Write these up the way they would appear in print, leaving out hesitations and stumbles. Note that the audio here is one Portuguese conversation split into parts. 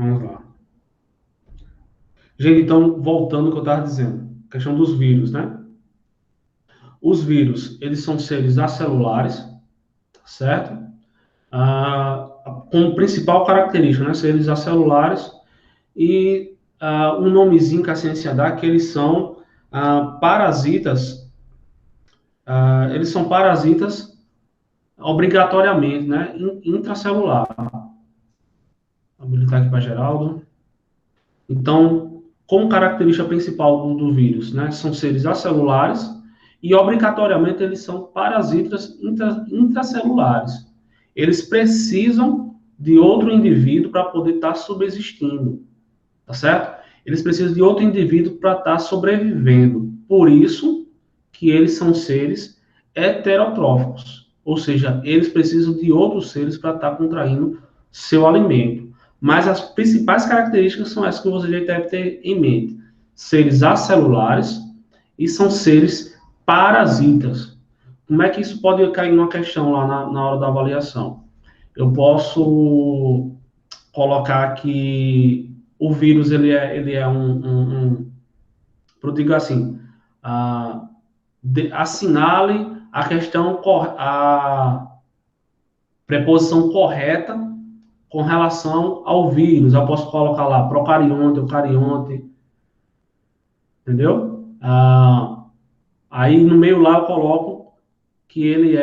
Vamos lá. Gente, então, voltando ao que eu estava dizendo, questão dos vírus, né? Os vírus, eles são seres acelulares, certo? Como principal característica, né? Seres acelulares e um nomezinho que a ciência dá, que parasitas, eles são parasitas obrigatoriamente, né? Intracelular. Vou habilitar aqui para Geraldo. Então, como característica principal do vírus, né? São seres acelulares e obrigatoriamente eles são parasitas intracelulares. Eles precisam de outro indivíduo para poder estar subsistindo, tá certo? Eles precisam de outro indivíduo para estar sobrevivendo. Por isso que eles são seres heterotróficos, ou seja, eles precisam de outros seres para estar contraindo seu alimento. Mas as principais características são essas que você já deve ter em mente: seres acelulares e são seres parasitas. Como é que isso pode cair numa questão lá na hora da avaliação? Eu posso colocar que o vírus ele é eu digo assim, ah, assinale a questão, a preposição correta com relação ao vírus. Eu posso colocar lá procarionte, eucarionte, entendeu? Aí no meio lá eu coloco que ele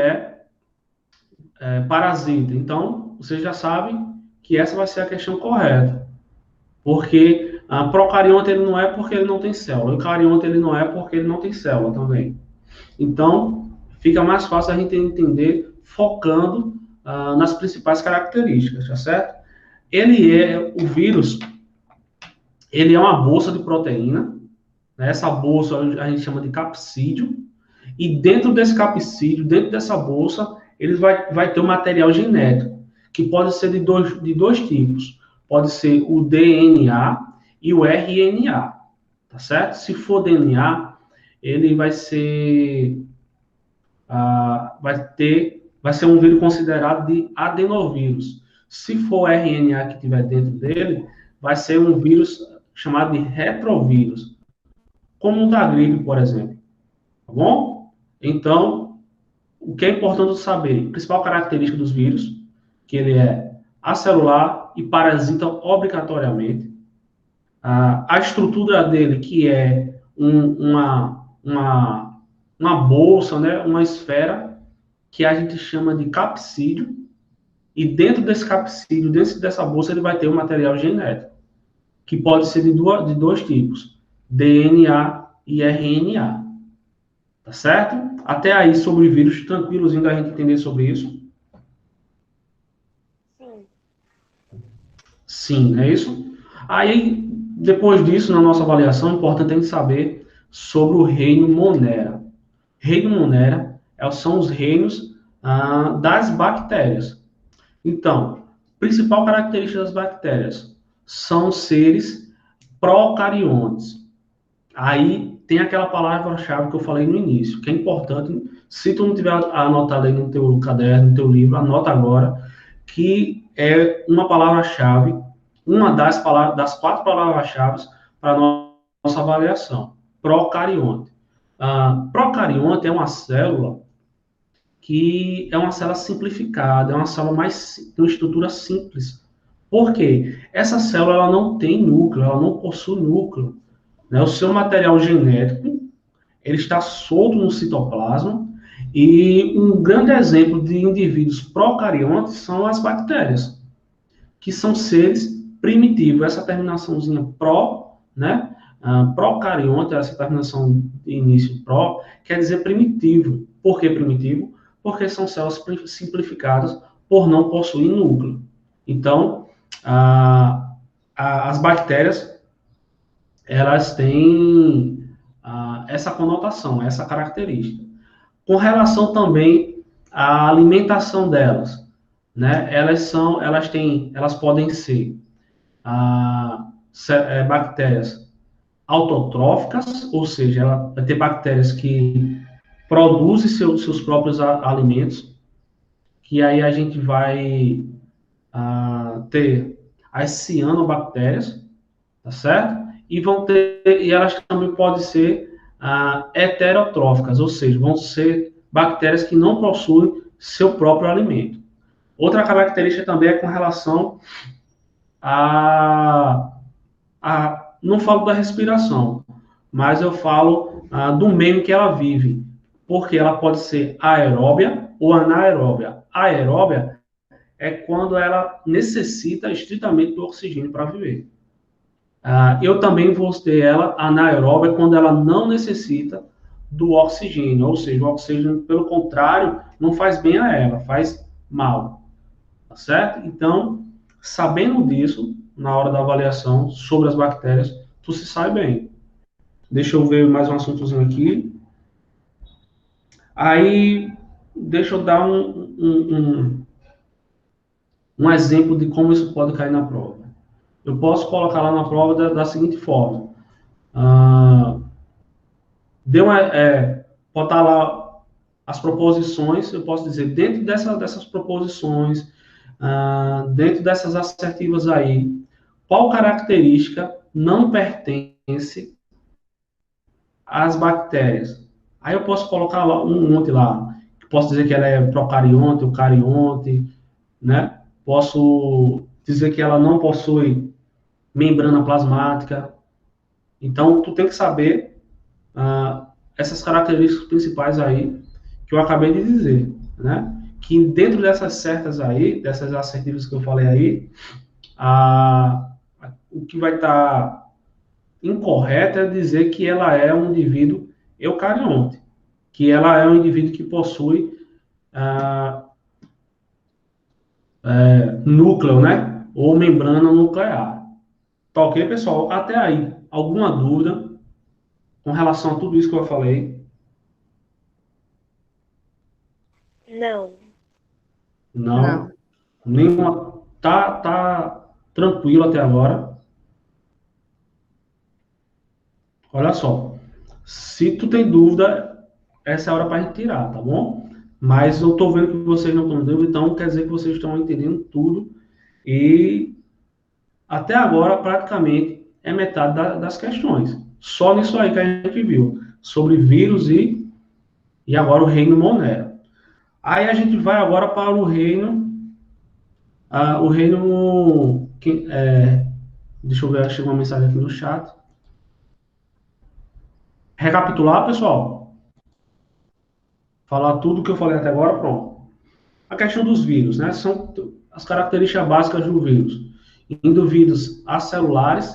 parasita. Então, vocês já sabem que essa vai ser a questão correta. Porque procarionte ele não é porque ele não tem célula. Eucarionte ele não é porque ele não tem célula também. Então, fica mais fácil a gente entender focando nas principais características, tá certo? O vírus, ele é uma bolsa de proteína, né? Essa bolsa a gente chama de capsídio, e dentro desse capsídio, dentro dessa bolsa, ele vai ter um material genético, que pode ser de dois tipos. Pode ser o DNA e o RNA, tá certo? Se for DNA, ele vai ser um vírus considerado de adenovírus. Se for RNA que tiver dentro dele, vai ser um vírus chamado de retrovírus, como o da gripe, por exemplo. Tá bom? Então, o que é importante saber? A principal característica dos vírus, que ele é acelular e parasita obrigatoriamente. A estrutura dele, que é uma bolsa, né? Uma esfera, que a gente chama de capsídio, e dentro desse capsídio, dentro dessa bolsa, ele vai ter um material genético, que pode ser de dois tipos, DNA e RNA. Tá certo? Até aí, sobre vírus, tranquilozinho da gente entender sobre isso? Sim. Sim, é isso? Aí, depois disso, na nossa avaliação, é importante a gente saber sobre o reino Monera. Reino Monera são os reinos das bactérias. Então, principal característica das bactérias são seres procariontes. Aí tem aquela palavra-chave que eu falei no início, que é importante. Se tu não tiver anotado aí no teu caderno, no teu livro, anota agora, que é uma palavra-chave, uma das 4 palavras-chave para a nossa avaliação. Procarionte. Procarionte é uma célula que é uma célula simplificada, é uma célula de uma estrutura simples. Por quê? Essa célula ela não tem núcleo, ela não possui núcleo, né? O seu material genético ele está solto no citoplasma e um grande exemplo de indivíduos procariontes são as bactérias, que são seres primitivos. Essa terminaçãozinha pro, né? Procarionte, essa terminação de início pro, quer dizer primitivo. Por que primitivo? Porque são células simplificadas por não possuir núcleo. Então, as bactérias, elas têm essa conotação, essa característica. Com relação também à alimentação delas, né? Elas podem ser bactérias autotróficas, ou seja, ela vai ter bactérias que produzem seus próprios alimentos, que aí a gente vai ter as cianobactérias, tá certo? E elas também podem ser heterotróficas, ou seja, vão ser bactérias que não possuem seu próprio alimento. Outra característica também é com relação não falo da respiração, mas eu falo do meio que ela vive, porque ela pode ser aeróbia ou anaeróbia. Aeróbia é quando ela necessita estritamente do oxigênio para viver. Eu também vou ter ela anaeróbia quando ela não necessita do oxigênio, ou seja, o oxigênio, pelo contrário, não faz bem a ela, faz mal, tá certo? Então, sabendo disso, na hora da avaliação sobre as bactérias, tu se sai bem. Deixa eu ver mais um assuntozinho aqui. Aí, deixa eu dar um exemplo de como isso pode cair na prova. Eu posso colocar lá na prova da seguinte forma. Ah, botar lá as proposições, eu posso dizer, dentro dessas proposições, dentro dessas assertivas aí, qual característica não pertence às bactérias? Aí eu posso colocar lá um monte lá. Posso dizer que ela é procarionte, eucarionte, né? Posso dizer que ela não possui membrana plasmática. Então, tu tem que saber essas características principais aí que eu acabei de dizer, né? Que dentro dessas certas aí, dessas assertivas que eu falei aí, o que vai estar incorreto é dizer que ela é um indivíduo eucarionte, que ela é um indivíduo que possui ah, núcleo, né? Ou membrana nuclear. Tá ok, pessoal? Até aí, alguma dúvida com relação a tudo isso que eu falei? Não. Não. Não. Nenhuma. Tá tranquilo até agora. Olha só. Se tu tem dúvida, essa é a hora para a gente tirar, tá bom? Mas eu tô vendo que vocês não estão dúvida, então quer dizer que vocês estão entendendo tudo. E até agora, praticamente, é metade das questões. Só nisso aí que a gente viu. Sobre vírus e agora o reino Monera. Aí a gente vai agora para o reino. O reino. Deixa eu ver, chegou uma mensagem aqui no chat. Recapitular, pessoal. Falar tudo que eu falei até agora, pronto. A questão dos vírus, né? São as características básicas do vírus. Indivíduos acelulares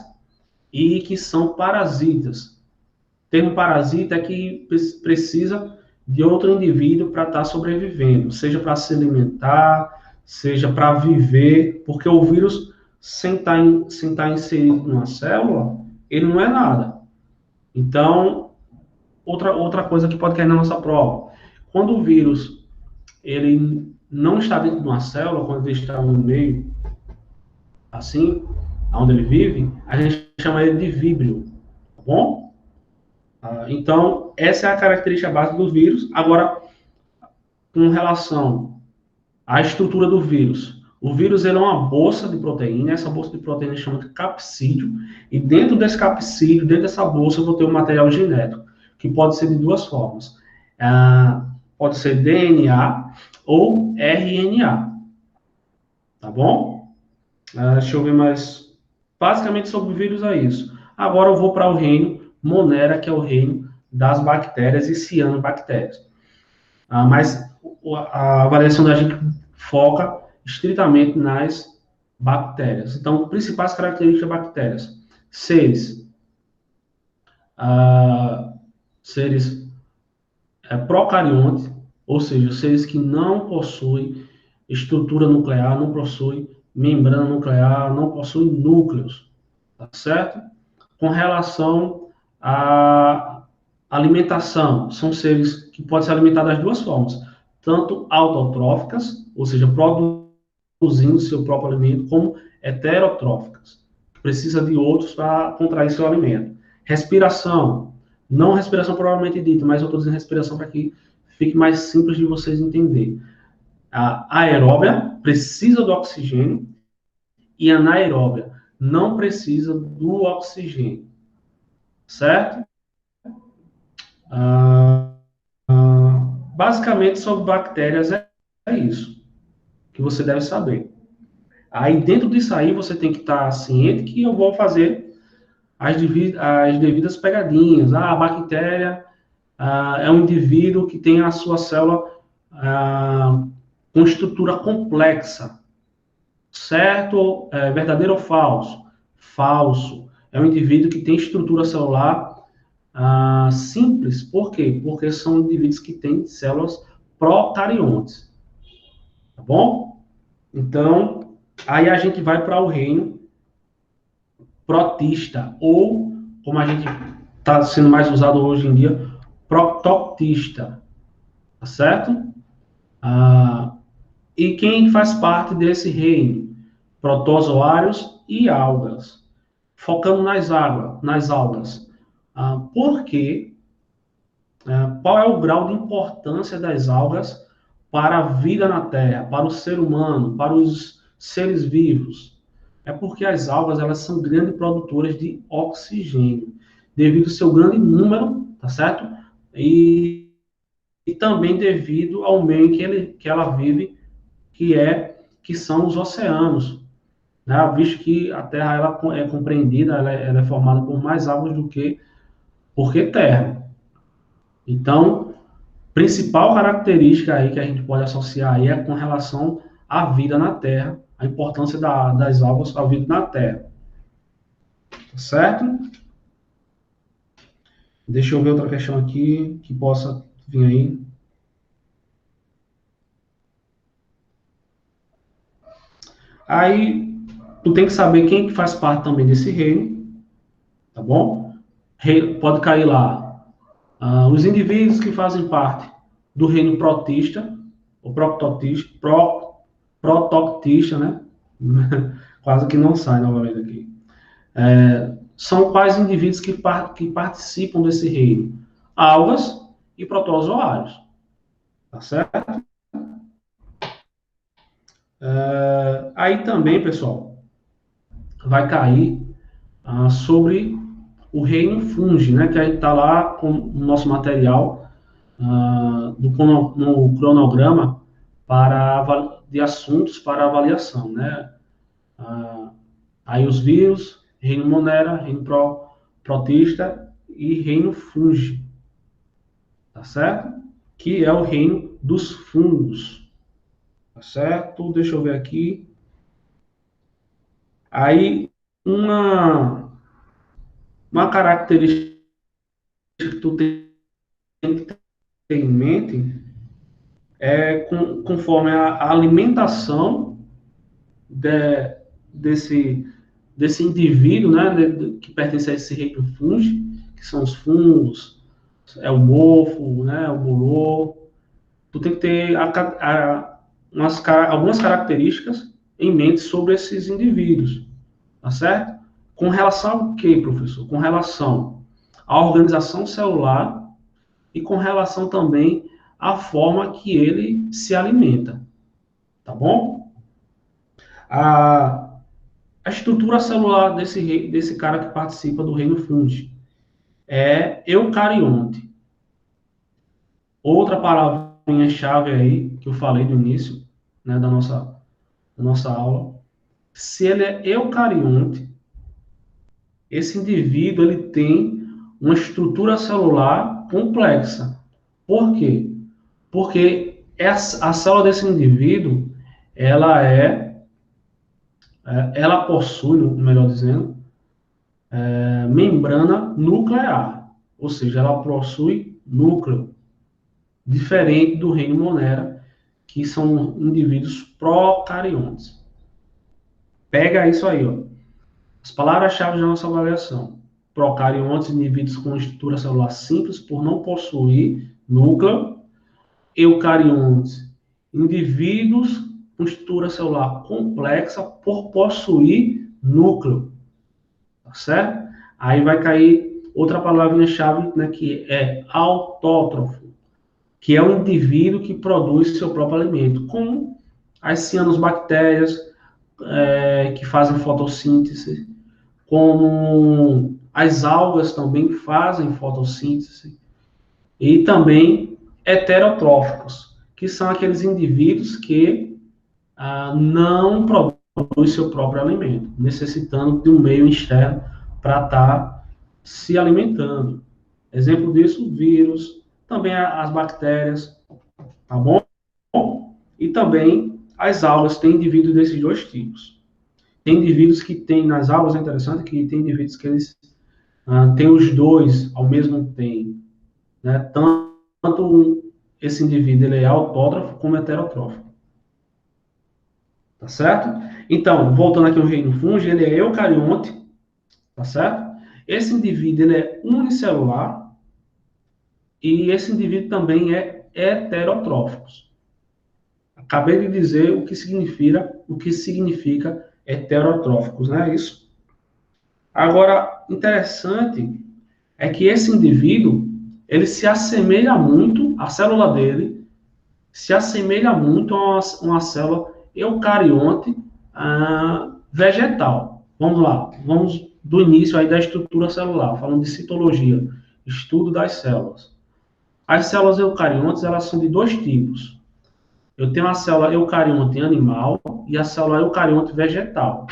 e que são parasitas. O termo parasita é que precisa de outro indivíduo para estar sobrevivendo, seja para se alimentar, seja para viver, porque o vírus, sem estar inserido numa célula, ele não é nada. Então, outra coisa que pode cair na nossa prova. Quando o vírus ele não está dentro de uma célula, quando ele está no meio, assim, onde ele vive, a gente chama ele de víbrio, tá bom? Então, essa é a característica básica do vírus. Agora, com relação à estrutura do vírus. O vírus ele é uma bolsa de proteína, essa bolsa de proteína chama de capsídeo, e dentro desse capsídeo, dentro dessa bolsa, eu vou ter um material genético, que pode ser de duas formas. Pode ser DNA ou RNA, tá bom? Deixa eu ver mais. Basicamente, sobre o vírus é isso. Agora eu vou para o reino Monera, que é o reino das bactérias e cianobactérias. Mas a avaliação da gente foca estritamente nas bactérias. Então, principais características das bactérias. Seres procariontes, ou seja, seres que não possuem estrutura nuclear, não possuem membrana nuclear, não possuem núcleos, tá certo? Com relação à alimentação, são seres que podem se alimentar das duas formas, tanto autotróficas, ou seja, produzindo seu próprio alimento, como heterotróficas, precisa de outros para contrair seu alimento. Respiração, não respiração provavelmente dita, mas eu estou dizendo respiração para que fique mais simples de vocês entenderem. A aeróbia precisa do oxigênio e anaeróbia. Não precisa do oxigênio, certo? Ah, basicamente, sobre bactérias é isso que você deve saber. Aí, dentro disso aí, você tem que estar ciente que eu vou fazer as devidas pegadinhas. A bactéria é um indivíduo que tem a sua célula com estrutura complexa, certo? Verdadeiro ou falso? Falso. É um indivíduo que tem estrutura celular simples. Por quê? Porque são indivíduos que têm células procariontes. Tá bom? Então, aí a gente vai para o reino protista, ou, como a gente está sendo mais usado hoje em dia, protoctista. Tá certo? E quem faz parte desse reino? Protozoários e algas. Focando nas algas. Por quê? Qual é o grau de importância das algas para a vida na Terra, para o ser humano, para os seres vivos? É porque as algas elas são grandes produtoras de oxigênio, devido ao seu grande número, tá certo? E também devido ao meio que ela vive, que são os oceanos, né? Visto que a Terra ela é compreendida, ela é formada por mais águas do que porque terra. Então, principal característica aí que a gente pode associar aí é com relação à vida na Terra, a importância das águas à vida na Terra, tá certo? Deixa eu ver outra questão aqui que possa vir aí. Aí, tu tem que saber quem que faz parte também desse reino, tá bom? Pode cair lá os indivíduos que fazem parte do reino protista, ou protoctista, né? Quase que não sai novamente aqui. São quais indivíduos que participam desse reino? Algas e protozoários, tá certo? Aí também, pessoal, vai cair sobre o reino fungi, né? Que a gente está lá com o nosso material no cronograma de assuntos para avaliação, né? Aí os vírus, reino Monera, reino protista e reino fungi, tá certo? Que é o reino dos fungos, tá certo? Deixa eu ver aqui. Aí uma característica que tu tem que ter em mente conforme a alimentação de, desse, desse indivíduo, né, que pertence a esse reino fungi, que são os fungos, é o mofo, né, o bolor. Tu tem que ter algumas características em mente sobre esses indivíduos, tá certo? Com relação ao que, professor? Com relação à organização celular e com relação também à forma que ele se alimenta, tá bom? A, a estrutura celular desse cara que participa do reino fungi é eucarionte. Outra palavrinha-chave aí que eu falei no início, né, da nossa aula, se ele é eucarionte, esse indivíduo ele tem uma estrutura celular complexa. Por quê? Porque a célula desse indivíduo, ela possui, melhor dizendo, membrana nuclear, ou seja, ela possui núcleo, diferente do reino Monera, que são indivíduos procariontes. Pega isso aí, ó. As palavras-chave da nossa avaliação. Procariontes, indivíduos com estrutura celular simples por não possuir núcleo. Eucariontes, indivíduos com estrutura celular complexa por possuir núcleo. Tá certo? Aí vai cair outra palavrinha-chave, né, que é autótrofo, que é o indivíduo que produz seu próprio alimento, como as cianobactérias, que fazem fotossíntese, como as algas também fazem fotossíntese, e também heterotróficos, que são aqueles indivíduos que não produzem seu próprio alimento, necessitando de um meio externo para estar se alimentando. Exemplo disso, o vírus, também as bactérias, tá bom? E também as algas, tem indivíduos desses dois tipos. Tem indivíduos que têm, nas algas é interessante, que tem indivíduos que eles têm os dois ao mesmo tempo, né? Tanto esse indivíduo ele é autótrofo como heterotrófico. Tá certo? Então, voltando aqui ao reino fungi, ele é eucarionte, tá certo? Esse indivíduo ele é unicelular e esse indivíduo também é heterotrófico. Acabei de dizer o que significa heterotróficos, não é isso? Agora, interessante é que esse indivíduo, ele se assemelha muito, a célula dele se assemelha muito a uma célula eucarionte vegetal. Vamos lá, vamos do início aí da estrutura celular, falando de citologia, estudo das células. As células eucariontes, elas são de dois tipos. Eu tenho a célula eucarionte animal e a célula eucarionte vegetal.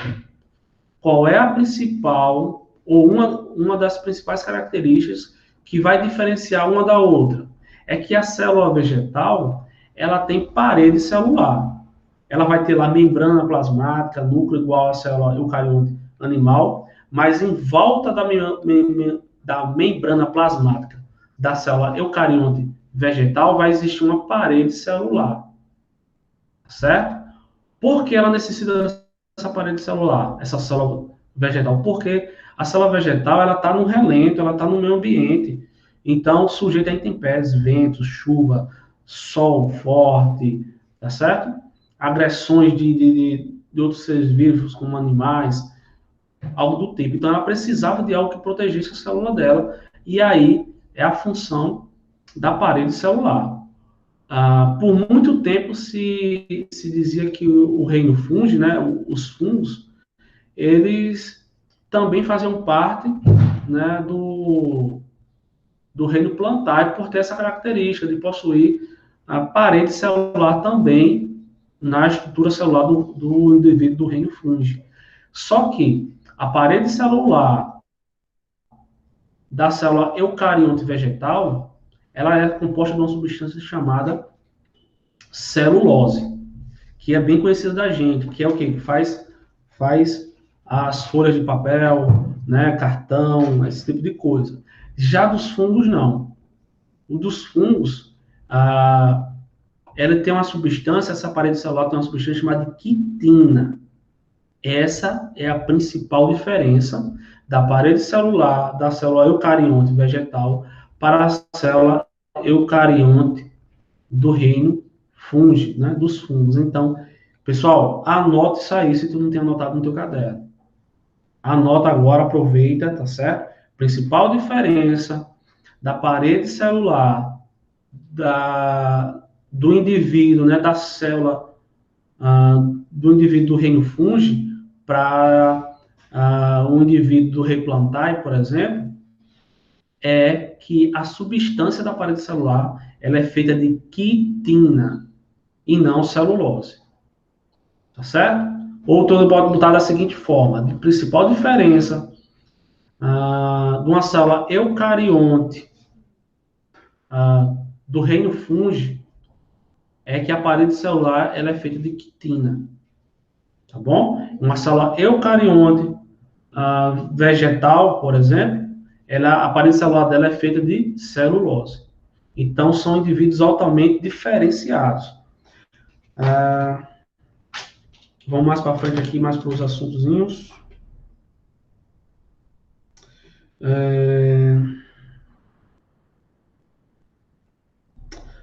Qual é a principal, ou uma das principais características que vai diferenciar uma da outra? É que a célula vegetal, ela tem parede celular. Ela vai ter lá membrana plasmática, núcleo igual à célula eucarionte animal, mas em volta da membrana plasmática da célula eucarionte vegetal vai existir uma parede celular. Certo? Por que ela necessita dessa parede celular, essa célula vegetal? Porque a célula vegetal ela está no relento, ela está no meio ambiente. Então, sujeita a intempéries, ventos, chuva, sol forte, tá certo? Agressões de outros seres vivos, como animais, algo do tipo. Então, ela precisava de algo que protegesse a célula dela. E aí é a função da parede celular. Por muito tempo se dizia que o reino fungi, né, os fungos, eles também faziam parte, né, do reino plantário por ter essa característica de possuir a parede celular também na estrutura celular do indivíduo do reino fungi. Só que a parede celular da célula eucarionte vegetal, ela é composta de uma substância chamada celulose, que é bem conhecida da gente, que é o que faz as folhas de papel, né, cartão, esse tipo de coisa. Já dos fungos, não. O dos fungos, ela tem uma substância, essa parede celular tem uma substância chamada quitina. Essa é a principal diferença da parede celular da célula eucarionte vegetal para a célula eucarionte do reino fungi, né, dos fungos. Então, pessoal, anote isso aí se tu não tem anotado no teu caderno. Anota agora, aproveita, tá certo? Principal diferença da parede celular do indivíduo, né, da célula do indivíduo do reino fungi para um indivíduo do reino plantae, por exemplo, é que a substância da parede celular ela é feita de quitina e não celulose. Tá certo? Ou tu pode botar da seguinte forma: a principal diferença de uma célula eucarionte do reino fungi é que a parede celular ela é feita de quitina. Tá bom? Uma célula eucarionte vegetal, por exemplo, a parede celular dela é feita de celulose. Então, são indivíduos altamente diferenciados. Vamos mais para frente aqui, mais para os assuntozinhos.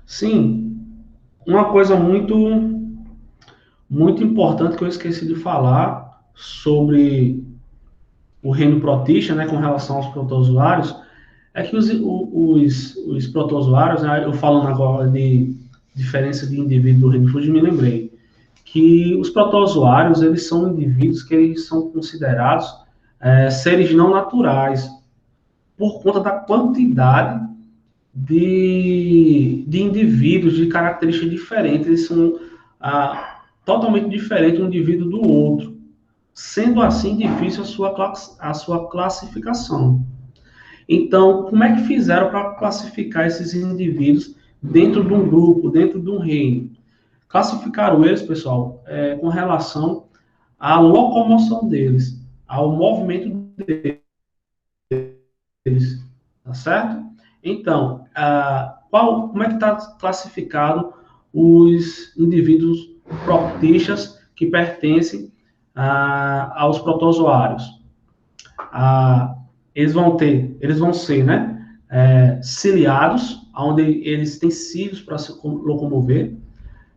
Sim, uma coisa muito importante que eu esqueci de falar sobre o reino protista, né, com relação aos protozoários, é que os protozoários, né, eu falando agora de diferença de indivíduo do reino fungi, me lembrei que os protozoários, eles são indivíduos que eles são considerados seres não naturais, por conta da quantidade de indivíduos de características diferentes. Eles são totalmente diferentes um indivíduo do outro, sendo assim difícil a sua classificação. Então, como é que fizeram para classificar esses indivíduos dentro de um grupo, dentro de um reino? Classificaram eles, pessoal, com relação à locomoção deles, ao movimento deles, tá certo? Então, como é que está classificado os indivíduos protistas que pertencem aos protozoários? Eles vão ser, né, ciliados, onde eles têm cílios para se locomover,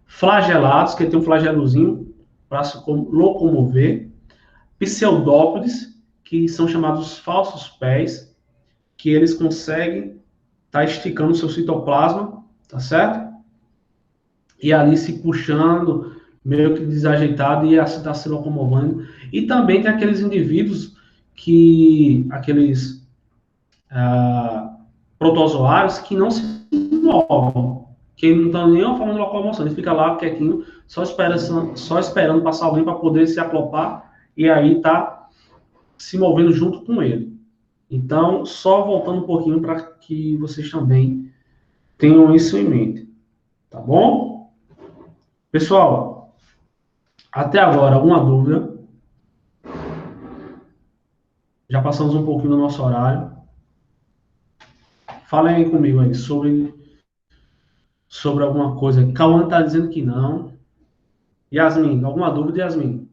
flagelados, que tem um flagelozinho para se locomover, pseudópodes, que são chamados falsos pés, que eles conseguem estar esticando o seu citoplasma, tá certo? E ali se puxando, meio que desajeitado, e assim está se locomovendo. E também tem aqueles indivíduos aqueles protozoários que não se movem, que não estão nem forma de locomoção, ele fica lá quietinho, só esperando passar alguém para poder se aclopar, e aí tá se movendo junto com ele. Então, só voltando um pouquinho para que vocês também tenham isso em mente, tá bom? Pessoal, até agora, alguma dúvida? Já passamos um pouquinho do nosso horário. Falem aí comigo aí sobre alguma coisa. Cauã está dizendo que não. Yasmin, alguma dúvida, Yasmin?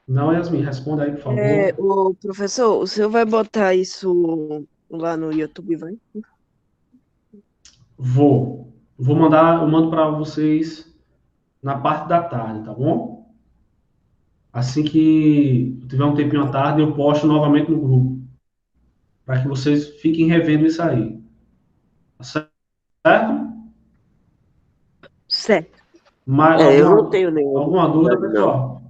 Não, Yasmin, responda aí, por favor. O professor, o senhor vai botar isso lá no YouTube, vai? Vou mandar, eu mando para vocês na parte da tarde, tá bom? Assim que tiver um tempinho à tarde, eu posto novamente no grupo, para que vocês fiquem revendo isso aí. Tá certo? Certo. Mais Eu não tenho nenhuma alguma dúvida, dúvida, não. pessoal?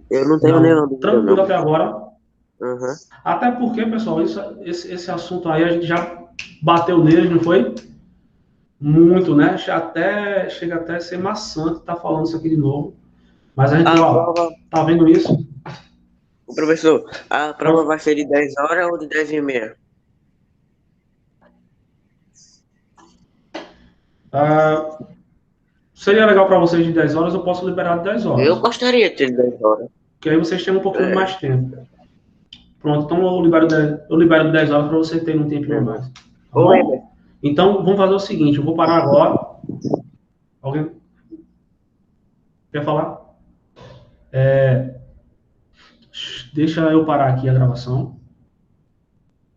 Eu não tenho nenhuma Não. dúvida, Tranquilo não. até agora. Uhum. Até porque, pessoal, esse assunto aí a gente já bateu nele, não foi? Muito, né? Chega até a ser maçante estar falando isso aqui de novo. Mas a gente, A ó, prova, tá vendo isso? professor, a prova vai ser de 10 horas ou de 10h30? Ah, seria legal para vocês de 10 horas, eu posso liberar de 10 Eu horas. gostaria de ter 10 horas. Porque aí vocês têm um pouquinho É, mais tempo. Pronto, então eu libero de 10 horas para você ter um tempinho a mais. Tá Ô, Weber, bom? Então, vamos fazer o seguinte, eu vou parar agora. Alguém quer falar? Deixa eu parar aqui a gravação.